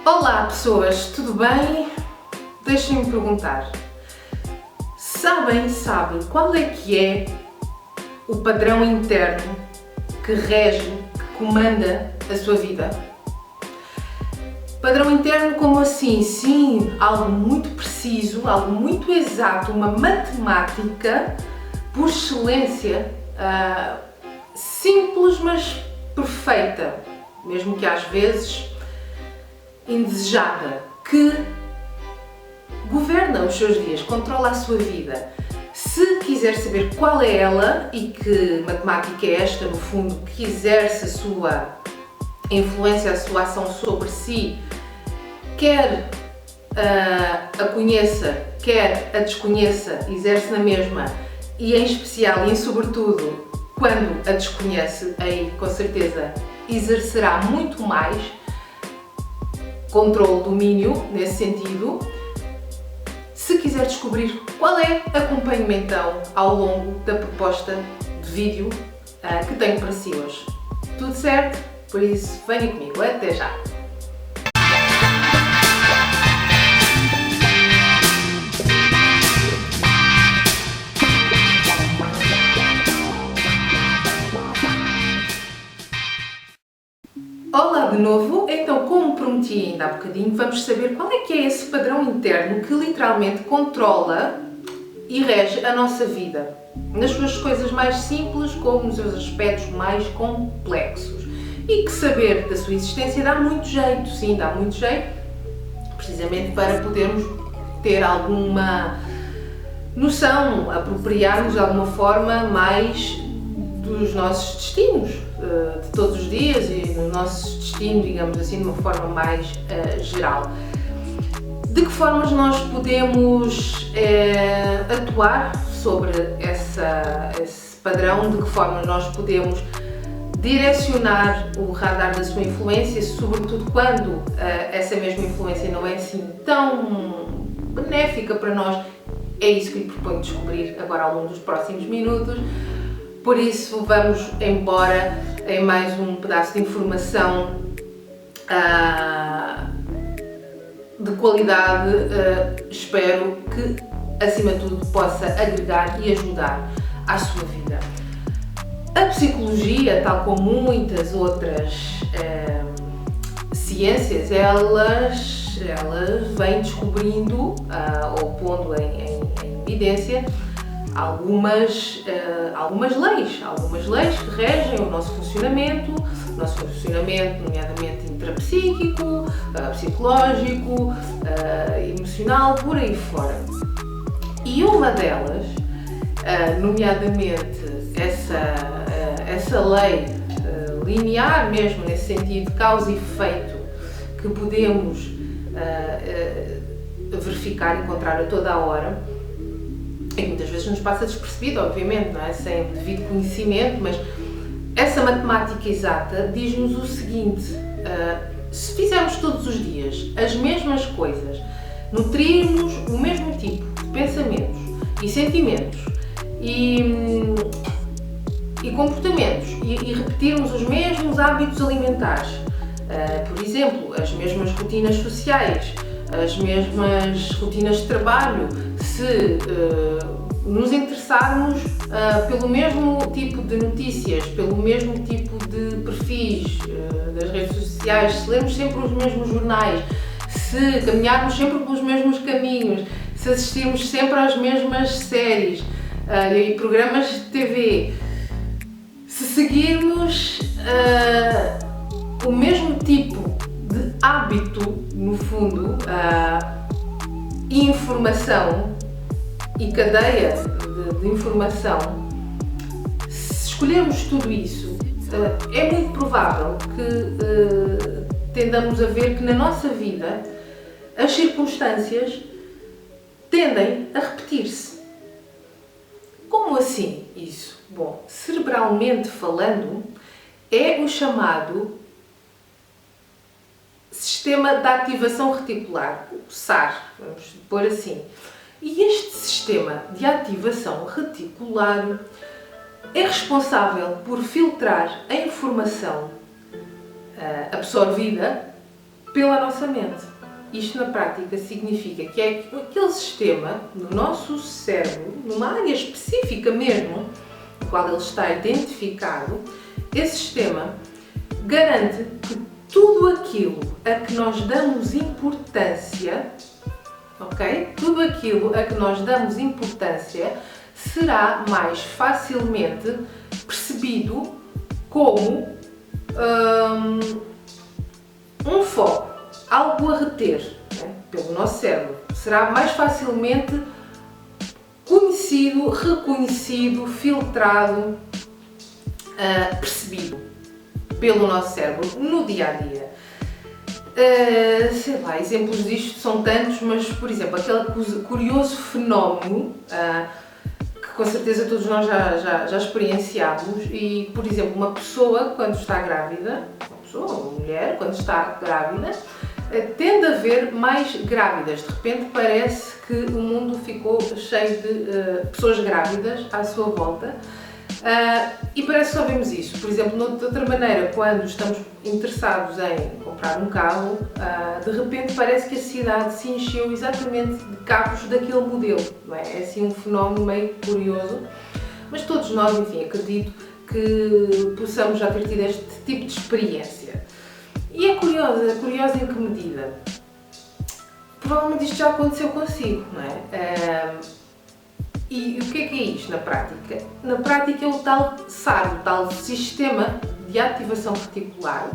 Olá pessoas, tudo bem? Deixem-me perguntar, sabem qual é que é o padrão interno que rege, que comanda a sua vida? Padrão interno como assim? Sim, algo muito preciso, algo muito exato, uma matemática por excelência, simples mas perfeita, mesmo que às vezes indesejada, que governa os seus dias, controla a sua vida. Se quiser saber qual é ela e que matemática é esta, no fundo, que exerce a sua influência, a sua ação sobre si, quer a conheça, quer a desconheça, exerce na mesma e em especial e em sobretudo quando a desconhece, aí com certeza exercerá muito mais controle, domínio nesse sentido. Se quiser descobrir qual é, acompanhe-me então ao longo da proposta de vídeo que tenho para si hoje. Tudo certo? Por isso, venha comigo. Até já! Olá de novo, então como prometi ainda há bocadinho, vamos saber qual é que é esse padrão interno que literalmente controla e rege a nossa vida, nas suas coisas mais simples como nos seus aspectos mais complexos. E que saber da sua existência dá muito jeito, sim, dá muito jeito, precisamente para podermos ter alguma noção, apropriarmos de alguma forma mais dos nossos destinos de todos os dias e no nosso destino, digamos assim, de uma forma mais geral. De que formas nós podemos atuar sobre esse padrão? De que forma nós podemos direcionar o radar da sua influência, sobretudo quando essa mesma influência não é assim tão benéfica para nós? É isso que lhe proponho descobrir agora ao longo dos próximos minutos. Por isso, vamos embora em mais um pedaço de informação de qualidade, espero que, acima de tudo, possa agregar e ajudar à sua vida. A psicologia, tal como muitas outras ciências, elas vêm descobrindo ou pondo em evidência algumas leis que regem o nosso funcionamento, nomeadamente intrapsíquico, psicológico, emocional, por aí fora. E uma delas, nomeadamente essa lei linear mesmo, nesse sentido, causa e efeito, que podemos verificar, encontrar a toda a hora, e muitas vezes nos passa despercebido, obviamente, não é? Sem devido conhecimento, mas essa matemática exata diz-nos o seguinte: se fizermos todos os dias as mesmas coisas, nutrirmos o mesmo tipo de pensamentos e sentimentos e comportamentos e repetirmos os mesmos hábitos alimentares, por exemplo, as mesmas rotinas sociais, as mesmas rotinas de trabalho, se nos interessarmos pelo mesmo tipo de notícias, pelo mesmo tipo de perfis das redes sociais, se lermos sempre os mesmos jornais, se caminharmos sempre pelos mesmos caminhos, se assistirmos sempre às mesmas séries e programas de TV, se seguirmos o mesmo tipo de hábito, no fundo, informação e cadeia de informação, se escolhermos tudo isso, é muito provável que tendamos a ver que na nossa vida as circunstâncias tendem a repetir-se. Como assim isso? Bom, cerebralmente falando, é o chamado Sistema de Ativação Reticular, o SAR, vamos pôr assim. E este sistema de ativação reticular é responsável por filtrar a informação absorvida pela nossa mente. Isto na prática significa que é aquele sistema no nosso cérebro, numa área específica mesmo, no qual ele está identificado, esse sistema garante que tudo aquilo a que nós damos importância, ok? Tudo aquilo a que nós damos importância será mais facilmente percebido como um foco, algo a reter, né, pelo nosso cérebro. Será mais facilmente conhecido, reconhecido, filtrado, percebido pelo nosso cérebro no dia a dia. Sei lá, exemplos disto são tantos, mas por exemplo, aquele curioso fenómeno que com certeza todos nós já experienciámos, e por exemplo, uma pessoa quando está grávida, uma mulher quando está grávida, tende a ver mais grávidas. De repente parece que o mundo ficou cheio de pessoas grávidas à sua volta. E parece que só vemos isso. Por exemplo, de outra maneira, quando estamos interessados em comprar um carro, de repente parece que a cidade se encheu exatamente de carros daquele modelo, não é? É assim um fenómeno meio curioso, mas todos nós, enfim, acredito que possamos já ter tido este tipo de experiência. E é curiosa em que medida? Provavelmente isto já aconteceu consigo, não é? E o que é isto na prática? Na prática é o tal SAR, o tal Sistema de Ativação Reticular,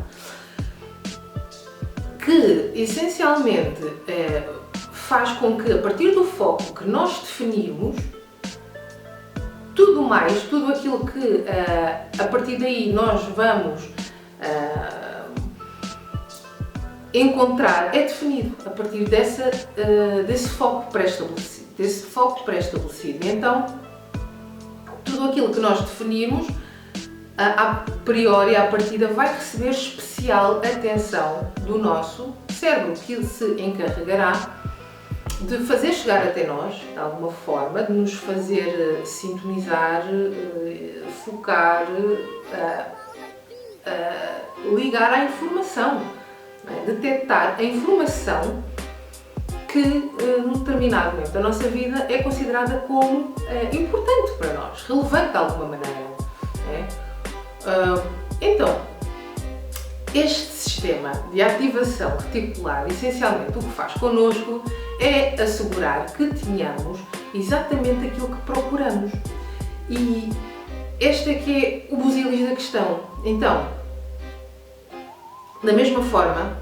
que essencialmente faz com que, a partir do foco que nós definirmos, tudo mais, tudo aquilo que a partir daí nós vamos encontrar é definido a partir desse foco pré-estabelecido. E então, tudo aquilo que nós definirmos, a priori, à partida, vai receber especial atenção do nosso cérebro, que se encarregará de fazer chegar até nós, de alguma forma, de nos fazer sintonizar, focar, ligar à informação, detectar a informação que num determinado momento da nossa vida é considerada como importante para nós, relevante de alguma maneira. Então, este sistema de ativação reticular, essencialmente o que faz connosco é assegurar que tenhamos exatamente aquilo que procuramos. E este é que é o busilis da questão. Então, da mesma forma,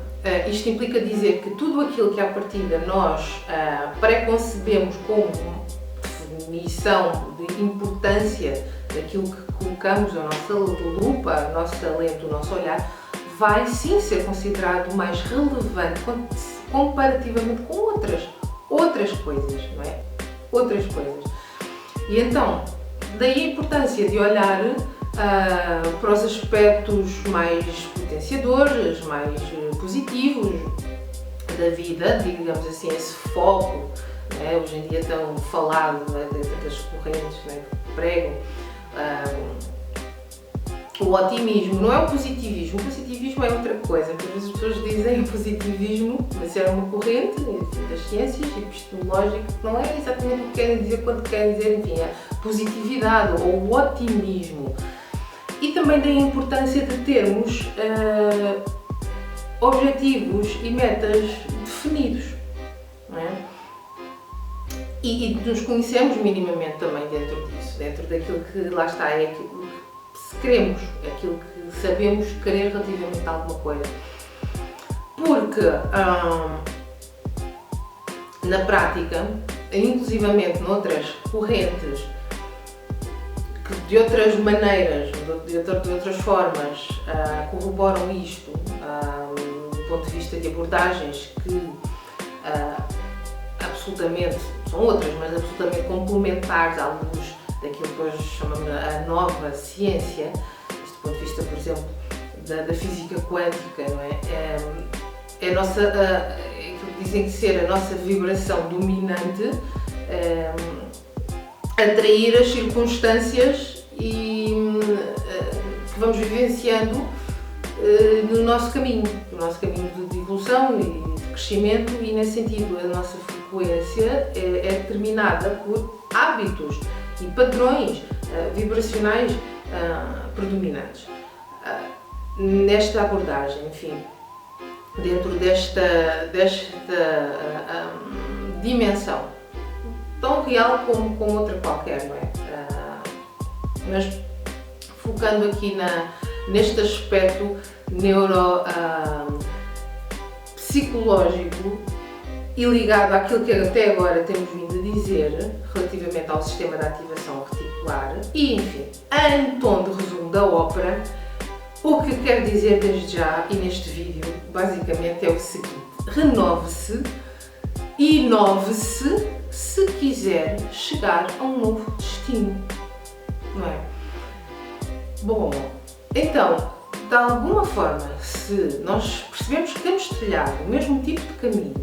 isto implica dizer que tudo aquilo que à partida nós pré-concebemos como definição de importância daquilo que colocamos a nossa lupa, a nossa lente, o nosso olhar, vai sim ser considerado mais relevante comparativamente com outras coisas, não é? Outras coisas. E então, daí a importância de olhar para os aspectos mais potenciadores, mais positivos da vida, digamos assim, esse foco, né? Hoje em dia tão falado, né, das correntes, né, que pregam o otimismo, não é o positivismo é outra coisa, porque às vezes as pessoas dizem positivismo, mas é uma corrente, enfim, das ciências epistemológicas, não é exatamente o que querem dizer quando querem dizer, enfim, a positividade ou o otimismo. E também da importância de termos objetivos e metas definidos, não é? E de nos conhecermos minimamente também dentro disso, dentro daquilo que lá está, é aquilo que queremos, é aquilo que sabemos querer relativamente a alguma coisa. Porque, na prática, inclusivamente noutras correntes, que de outras maneiras, de outras formas, corroboram isto, do ponto de vista de abordagens que absolutamente, são outras, mas absolutamente complementares à luz daquilo que hoje chamamos a nova ciência, do ponto de vista, por exemplo, da física quântica, não é? É a nossa, aquilo que dizem que ser a nossa vibração dominante, atrair as circunstâncias que vamos vivenciando no nosso caminho de evolução e de crescimento, e nesse sentido a nossa frequência é determinada por hábitos e padrões vibracionais predominantes. Nesta abordagem, enfim, dentro desta dimensão, tão real como outra qualquer, não é? Mas focando aqui neste aspecto neuropsicológico e ligado àquilo que até agora temos vindo a dizer relativamente ao sistema de ativação reticular e, enfim, em tom de resumo da ópera, o que quero dizer desde já e neste vídeo basicamente é o seguinte: renove-se e inove-se se quiser chegar a um novo destino, não é? Bom, então, de alguma forma, se nós percebemos que temos trilhado o mesmo tipo de caminho,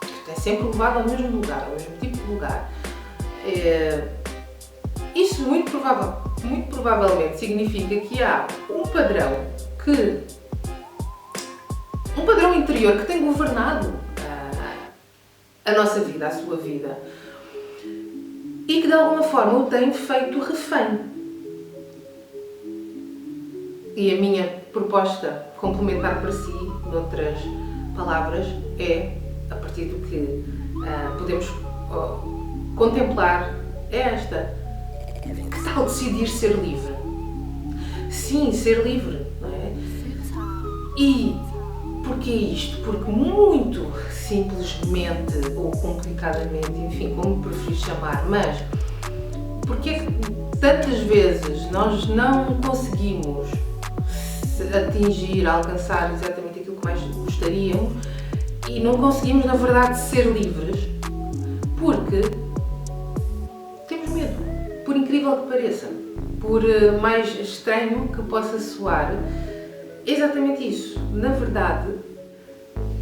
que tem sempre levado ao mesmo lugar, ao mesmo tipo de lugar, isso muito provavelmente significa que há um padrão interior que tem governado a nossa vida, a sua vida, e que de alguma forma o tem feito refém. E a minha proposta complementar para si, noutras palavras, é, a partir do que podemos contemplar, é esta: que tal decidir ser livre? Sim, ser livre, não é? E porquê isto? Porque muito simplesmente ou complicadamente, enfim, como preferir chamar, mas porque é que tantas vezes nós não conseguimos atingir, alcançar exatamente aquilo que mais gostaríamos e não conseguimos, na verdade, ser livres? Porque temos medo, por incrível que pareça, por mais estranho que possa soar, é exatamente isso. Na verdade,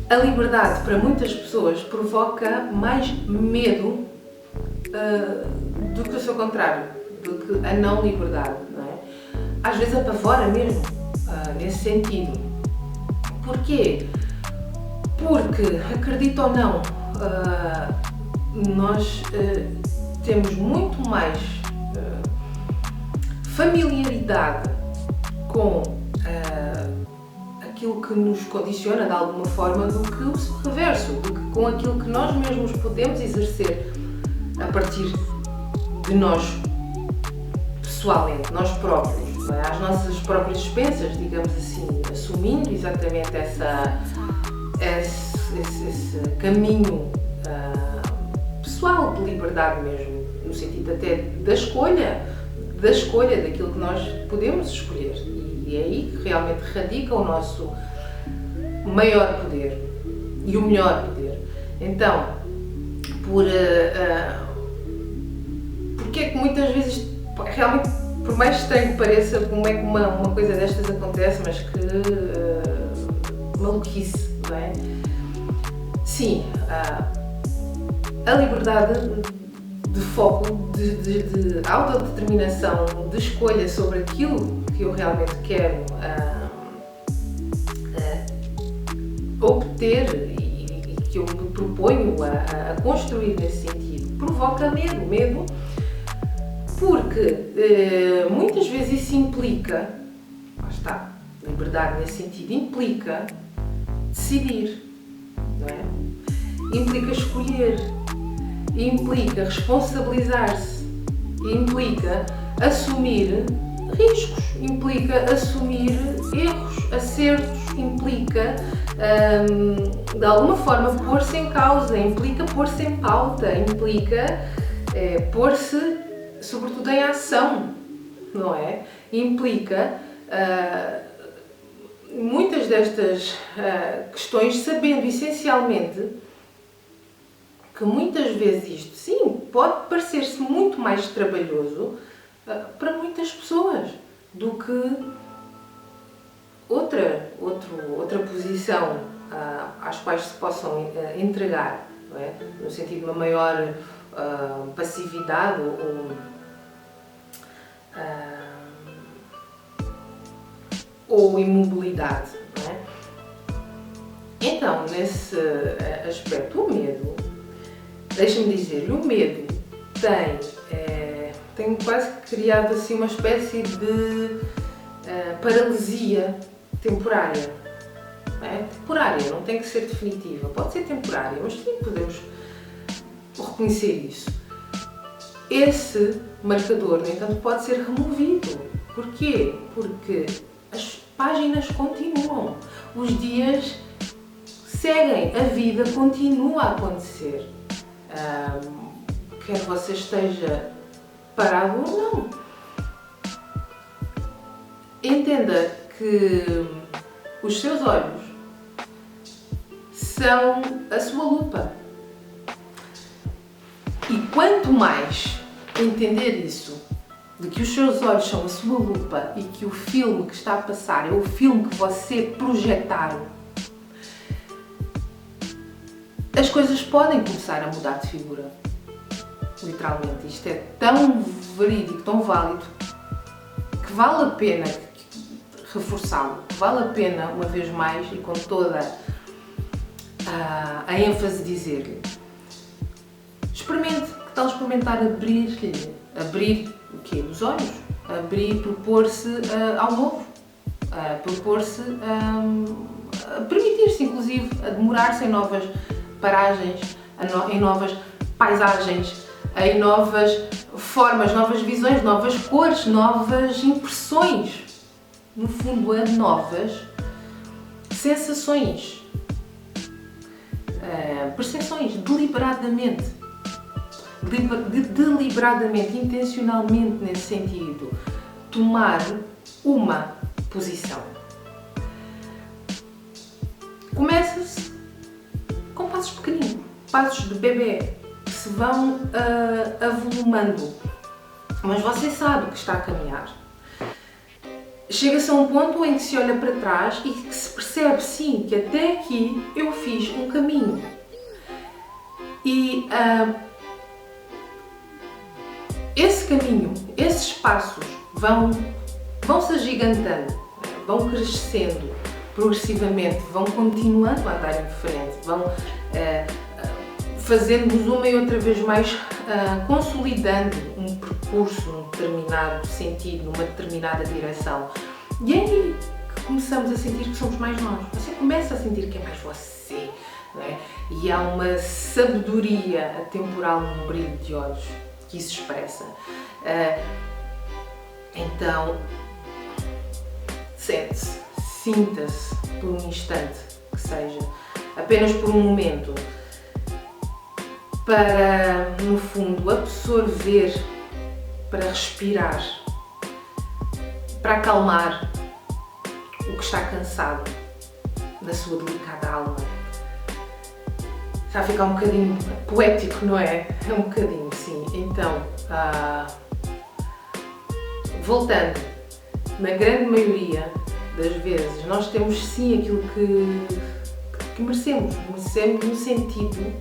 a liberdade para muitas pessoas provoca mais medo do que o seu contrário, do que a não liberdade, não é? Às vezes apavora mesmo, nesse sentido. Porquê? Porque, acredita ou não, nós temos muito mais familiaridade com aquilo que nos condiciona de alguma forma do que o reverso, do que com aquilo que nós mesmos podemos exercer a partir de nós pessoalmente, nós próprios, não é? Às nossas próprias expensas, digamos assim, assumindo exatamente esse caminho pessoal de liberdade mesmo, no sentido até da escolha daquilo que nós podemos escolher. E é aí que realmente radica o nosso maior poder e o melhor poder. Então, porque é que muitas vezes, realmente, por mais estranho que pareça, como é que uma coisa destas acontece, mas que maluquice, não é? Sim, a liberdade de foco, de autodeterminação, de escolha sobre aquilo que eu realmente quero obter e que eu me proponho a construir nesse sentido, provoca medo, porque muitas vezes isso implica, lá está, liberdade nesse sentido, implica decidir, não é? Implica escolher, implica responsabilizar-se, implica assumir riscos, implica assumir erros, acertos, implica de alguma forma pôr-se em causa, implica pôr-se em pauta, implica pôr-se sobretudo em ação, não é? Implica muitas destas questões, sabendo essencialmente que muitas vezes isto, sim, pode parecer-se muito mais trabalhoso para muitas pessoas do que outra posição às quais se possam entregar, não é? No sentido de uma maior passividade ou imobilidade, não é? Então, nesse aspecto, o medo, deixa-me dizer, o medo tem quase criado assim uma espécie de paralisia temporária. Não é? Temporária, não tem que ser definitiva, pode ser temporária, mas sim podemos reconhecer isso. Esse marcador, no entanto, pode ser removido. Porquê? Porque as páginas continuam, os dias seguem, a vida continua a acontecer. Quer você esteja parado ou não. Entenda que os seus olhos são a sua lupa. E quanto mais entender isso, de que os seus olhos são a sua lupa e que o filme que está a passar é o filme que você projetaram, as coisas podem começar a mudar de figura. Literalmente. Isto é tão verídico, tão válido, que vale a pena reforçá-lo, que vale a pena, uma vez mais, e com toda a ênfase, dizer-lhe: experimente, que tal experimentar abrir o quê? Os olhos, propor-se ao novo, propor-se a permitir-se, inclusive, a demorar-se em novas paragens, em novas paisagens, em novas formas, novas visões, novas cores, novas impressões. No fundo, a novas sensações, percepções, deliberadamente, intencionalmente, nesse sentido, tomar uma posição. Começa-se com passos pequeninos, passos de bebê, que se vão avolumando, mas você sabe que está a caminhar. Chega-se a um ponto em que se olha para trás e que se percebe, sim, que até aqui eu fiz um caminho. E esse caminho, esses passos vão se agigantando, vão crescendo progressivamente, vão continuando a andar em frente, vão fazendo-nos uma e outra vez mais, consolidando um percurso num determinado sentido, numa determinada direção. E é aí que começamos a sentir que somos mais nós. Você começa a sentir que é mais você, não é? E há uma sabedoria atemporal num brilho de olhos que isso expressa. Então, sente-se, sinta-se por um instante, que seja, apenas por um momento, para, no fundo, absorver, para respirar, para acalmar o que está cansado da sua delicada alma. Está a ficar um bocadinho poético, não é? É um bocadinho, sim. Então, voltando, na grande maioria das vezes, nós temos sim aquilo que merecemos. Merecemos no sentido,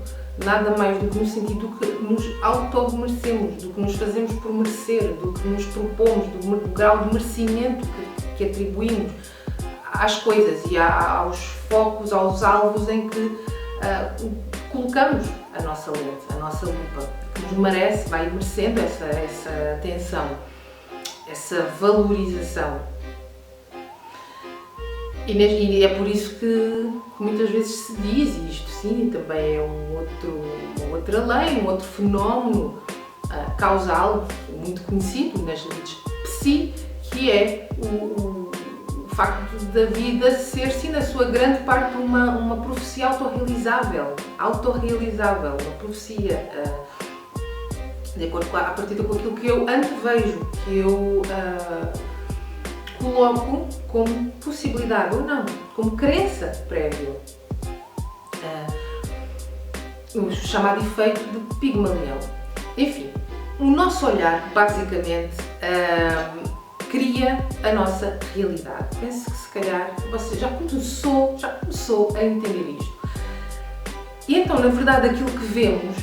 nada mais do que no sentido que nos auto-merecemos, do que nos fazemos por merecer, do que nos propomos, do grau de merecimento que atribuímos às coisas e aos focos, aos alvos em que colocamos a nossa lente, a nossa lupa, que nos merece, vai merecendo essa atenção, essa valorização. E é por isso que muitas vezes se diz, e isto sim também é uma outra lei, um outro fenómeno causal muito conhecido nas leis psi, que é o facto da vida ser, sim, na sua grande parte, uma profecia autorrealizável, uma profecia de acordo a partir com aquilo que eu antevejo, que eu coloco como possibilidade ou não, como crença prévia. O chamado efeito de Pigmalião. Enfim, o nosso olhar, basicamente, cria a nossa realidade. Penso que se calhar você já começou a entender isto. E então, na verdade, aquilo que vemos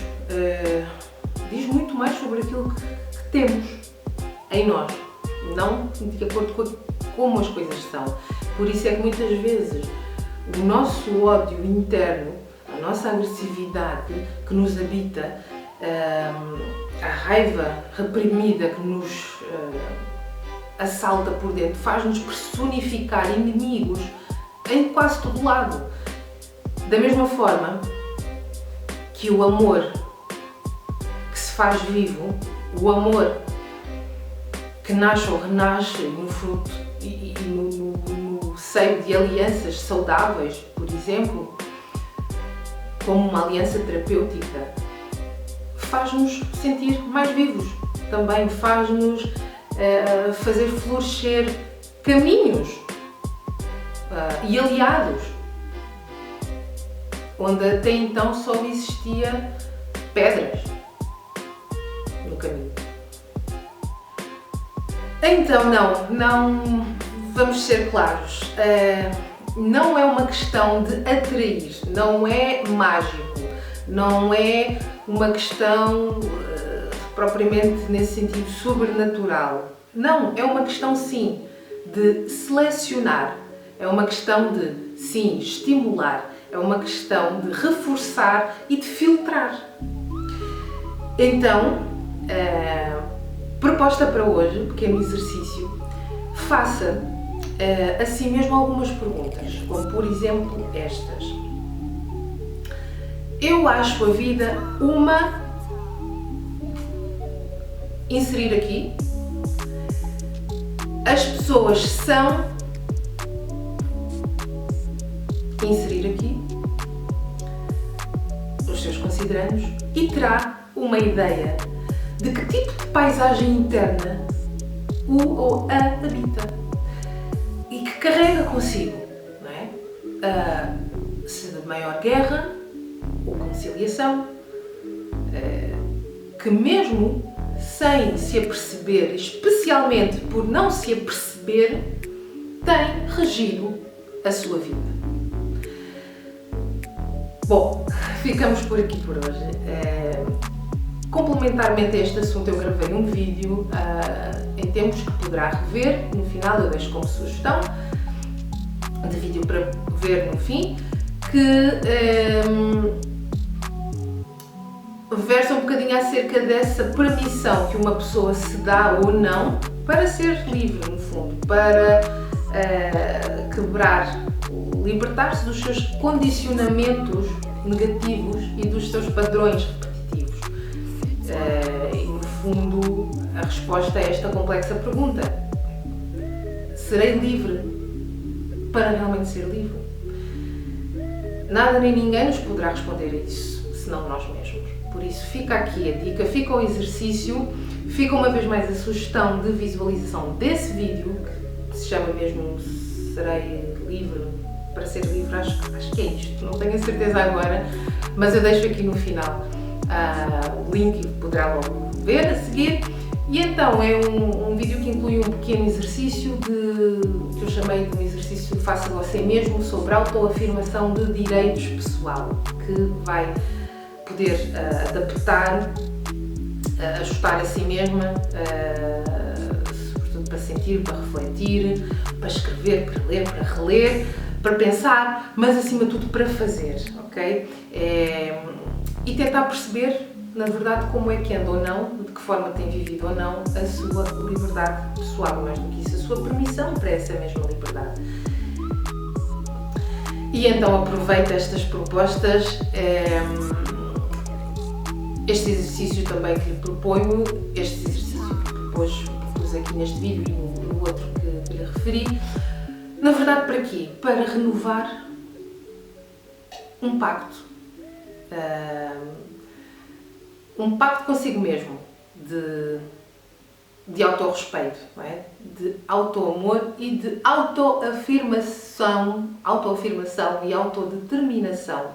diz muito mais sobre aquilo que temos em nós, não de acordo com como as coisas são. Por isso é que muitas vezes o nosso ódio interno, a nossa agressividade que nos habita, a raiva reprimida que nos assalta por dentro, faz-nos personificar inimigos em quase todo lado. Da mesma forma que o amor que se faz vivo, o amor que nasce ou renasce no fruto e no seio de alianças saudáveis, por exemplo, como uma aliança terapêutica, faz-nos sentir mais vivos, também faz-nos fazer florescer caminhos e aliados, onde até então só existia pedras no caminho. Então não vamos ser claros, não é uma questão de atrair, não é mágico, não é uma questão propriamente nesse sentido sobrenatural. Não, é uma questão sim de selecionar, é uma questão de sim estimular, é uma questão de reforçar e de filtrar. Então, proposta para hoje, um pequeno exercício, faça a si mesmo algumas perguntas, como por exemplo estas. Eu acho a vida uma... Inserir aqui. As pessoas são... Inserir aqui. Os seus considerandos. E terá uma ideia de que tipo de paisagem interna o ou a habita e que carrega consigo, não é? Se de maior guerra ou conciliação, que mesmo sem se aperceber, especialmente por não se aperceber, tem regido a sua vida. Bom, ficamos por aqui por hoje. Complementarmente a este assunto, eu gravei um vídeo em tempos que poderá rever. No final eu deixo como sugestão de vídeo para ver no fim, que versa um bocadinho acerca dessa permissão que uma pessoa se dá ou não para ser livre, no fundo, para quebrar, libertar-se dos seus condicionamentos negativos e dos seus padrões repetitivos. E no fundo, a resposta a esta complexa pergunta: serei livre para realmente ser livre? Nada nem ninguém nos poderá responder a isso, senão nós mesmos. Por isso fica aqui a dica, fica o exercício, fica uma vez mais a sugestão de visualização desse vídeo, que se chama mesmo Serei Livre para Ser Livre, acho que é isto, não tenho a certeza agora, mas eu deixo aqui no final o link e poderá logo ver a seguir. E então é um vídeo que inclui um pequeno exercício que eu chamei de um exercício de faça você mesmo sobre autoafirmação de direitos pessoal, que vai poder adaptar, ajustar a si mesma, sobretudo para sentir, para refletir, para escrever, para ler, para reler, para pensar, mas acima de tudo para fazer, ok? E tentar perceber, na verdade, como é que anda ou não, de que forma tem vivido ou não a sua liberdade pessoal, mais do que isso, a sua permissão para essa mesma liberdade. E então aproveita estas propostas, este exercício também que lhe proponho, este exercício que propus aqui neste vídeo e no outro que lhe referi, na verdade para quê? Para renovar um pacto. Um pacto consigo mesmo, de autorrespeito, não é? De autoamor e de autoafirmação e autodeterminação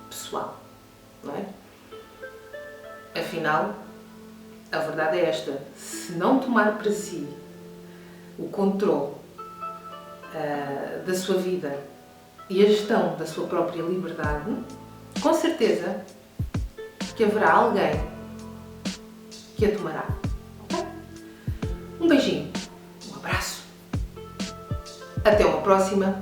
pessoal, não é? Afinal, a verdade é esta: se não tomar para si o controle da sua vida e a gestão da sua própria liberdade, com certeza que haverá alguém que a tomará. Okay? Um beijinho, um abraço Até uma próxima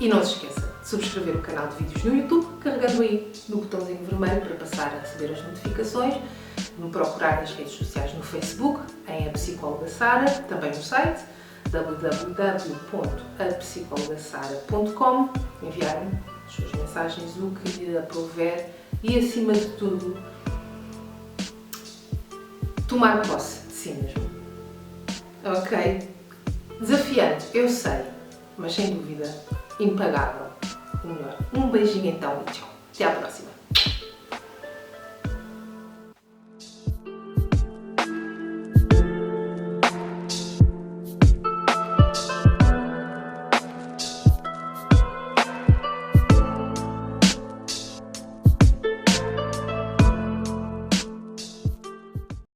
e não se esqueça de subscrever o canal de vídeos no YouTube, carregando aí no botãozinho vermelho para passar a receber as notificações, de me procurar nas redes sociais no Facebook, em A Psicóloga Sara, também no site www.apsicologasara.com, enviar-me as suas mensagens, o que lhe aprouver e, acima de tudo, tomar posse de si mesmo. Ok? Desafiante, eu sei, mas sem dúvida impagável. O melhor. Um beijinho então e tchau. Até à próxima.